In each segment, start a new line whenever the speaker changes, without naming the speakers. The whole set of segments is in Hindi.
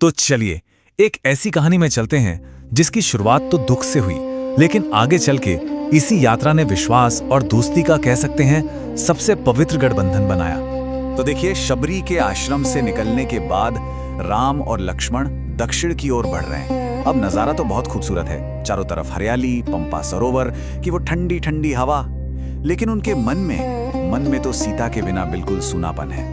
तो चलिए एक ऐसी कहानी में चलते हैं जिसकी शुरुआत तो दुख से हुई, लेकिन आगे चल के इसी यात्रा ने विश्वास और दोस्ती का कह सकते हैं सबसे पवित्र गठबंधन बनाया। तो देखिए, शबरी के आश्रम से निकलने के बाद राम और लक्ष्मण दक्षिण की ओर बढ़ रहे हैं। अब नजारा तो बहुत खूबसूरत है, चारों तरफ हरियाली, पंपा सरोवर की वो ठंडी ठंडी हवा, लेकिन उनके मन में तो सीता के बिना बिल्कुल सूनापन है।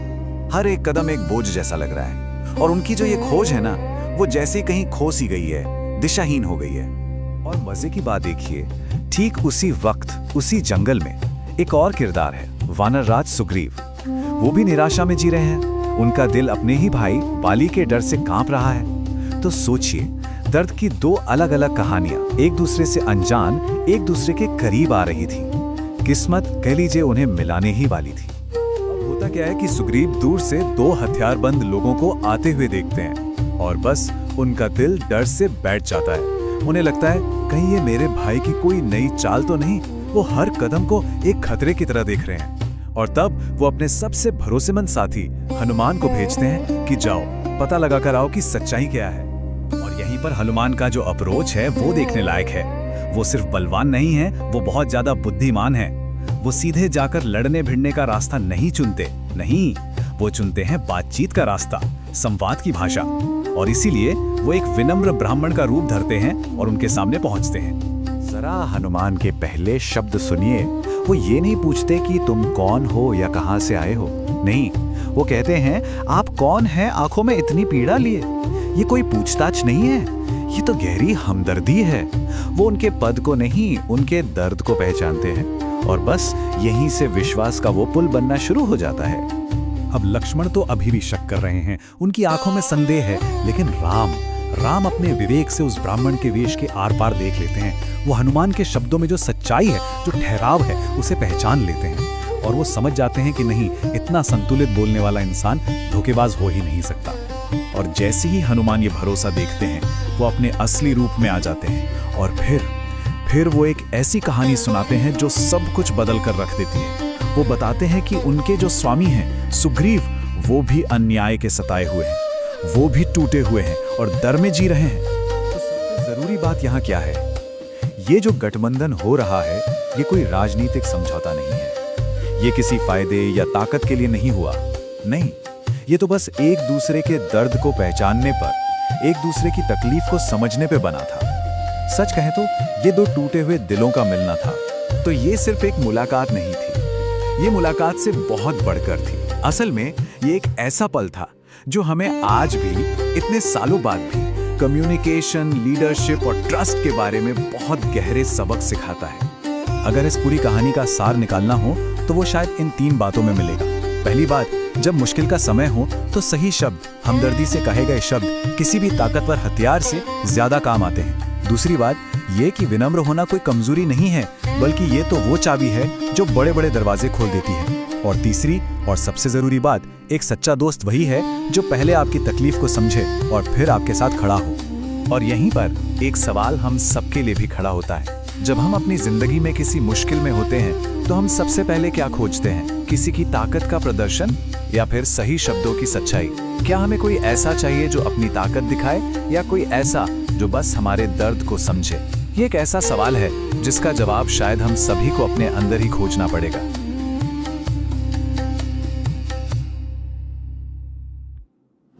हर एक कदम एक बोझ जैसा लग रहा है और उनकी जो ये खोज है ना, वो जैसे कहीं खो सी गई है, दिशाहीन हो गई है। और मजे की बात देखिए, ठीक उसी वक्त उसी जंगल में एक और किरदार है, वानरराज सुग्रीव। वो भी निराशा में जी रहे हैं। उनका दिल अपने ही भाई बाली के डर से कांप रहा है। तो सोचिए, दर्द की दो अलग अलग कहानियां, एक दूसरे से अनजान, एक दूसरे के करीब आ रही थी। किस्मत कह लीजिए उन्हें मिलाने ही वाली थी। अब होता क्या है कि सुग्रीव दूर से दो हथियारबंद लोगों को आते हुए देखते हैं और बस उनका दिल डर से बैठ जाता है। उन्हें लगता है कहीं ये मेरे भाई की कोई नई चाल तो नहीं। वो हर कदम को एक खतरे की तरह देख रहे हैं और तब वो अपने सबसे भरोसेमंद साथी हनुमान को भेजते हैं कि जाओ पता लगा कर आओ कि सच्चाई क्या है। और यहीं पर हनुमान का जो अप्रोच है वो देखने लायक है। वो सिर्फ बलवान नहीं है, वो बहुत ज्यादा बुद्धिमान है। वो सीधे जाकर लड़ने भिड़ने का रास्ता नहीं चुनते, नहीं, वो चुनते हैं बातचीत का रास्ता, संवाद की भाषा। और इसीलिए वो एक विनम्र ब्राह्मण का रूप धरते हैं और उनके सामने पहुंचते हैं। जरा हनुमान के पहले शब्द सुनिए। वो ये नहीं पूछते कि तुम कौन हो या कहां से आए हो, नहीं, वो कहते हैं आप कौन हैं, आंखों में इतनी पीड़ा लिए। ये कोई पूछताछ नहीं है, ये तो गहरी हमदर्दी है। वो उनके पद को नहीं, उनके दर्द को पहचानते हैं और बस यहीं से विश्वास का वो पुल बनना शुरू हो जाता है।
अब लक्ष्मण तो अभी भी शक कर रहे हैं, उनकी आंखों में संदेह है, लेकिन राम अपने विवेक से उस ब्राह्मण के वेश के आर पार देख लेते हैं। वो हनुमान के शब्दों में जो सच्चाई है, जो ठहराव है, उसे पहचान लेते हैं और वो समझ जाते हैं कि नहीं, इतना संतुलित बोलने वाला इंसान धोखेबाज हो ही नहीं सकता।
और जैसे ही हनुमान ये भरोसा देखते हैं, वो अपने असली रूप में आ जाते हैं और फिर वो एक ऐसी कहानी सुनाते हैं जो सब कुछ बदल कर रख देती है। वो बताते हैं कि उनके जो स्वामी हैं सुग्रीव, वो भी अन्याय के सताए हुए हैं, वो भी टूटे हुए हैं और डर में जी रहे हैं। तो सबसे जरूरी बात यहाँ क्या है? ये जो गठबंधन हो रहा है, ये कोई राजनीतिक समझौता नहीं है। ये किसी फायदे या ताकत के लिए नहीं हुआ, नहीं, ये तो बस एक दूसरे के दर्द को पहचानने पर, एक दूसरे की तकलीफ को समझने पे बना था। सच कहें तो ये दो टूटे हुए दिलों का मिलना था। तो ये सिर्फ एक मुलाकात नहीं थी, ये मुलाकात से बहुत बढ़कर थी। असल में ये एक ऐसा पल था जो हमें आज भी, इतने सालों बाद भी, कम्युनिकेशन, लीडरशिप और ट्रस्ट के बारे में बहुत गहरे सबक सिखाता है। अगर इस पूरी कहानी का सार निकालना हो तो वो शायद इन 3 बातों में मिलेगा। पहली बात, जब मुश्किल का समय हो तो सही शब्द, हमदर्दी से कहे गए शब्द किसी भी ताकतवर हथियार से ज्यादा काम आते हैं। दूसरी बात ये कि विनम्र होना कोई कमजोरी नहीं है, बल्कि ये तो वो चाबी है जो बड़े बड़े दरवाजे खोल देती है। और तीसरी और सबसे जरूरी बात, एक सच्चा दोस्त वही है जो पहले आपकी तकलीफ को समझे और फिर आपके साथ खड़ा हो। और यहीं पर एक सवाल हम सबके लिए भी खड़ा होता है। जब हम अपनी जिंदगी में किसी मुश्किल में होते हैं तो हम सबसे पहले क्या खोजते हैं? किसी की ताकत का प्रदर्शन या फिर सही शब्दों की सच्चाई? क्या हमें कोई ऐसा चाहिए जो अपनी ताकत दिखाए या कोई ऐसा जो बस हमारे दर्द को समझे? ये एक ऐसा सवाल है जिसका जवाब शायद हम सभी को अपने अंदर ही खोजना पड़ेगा।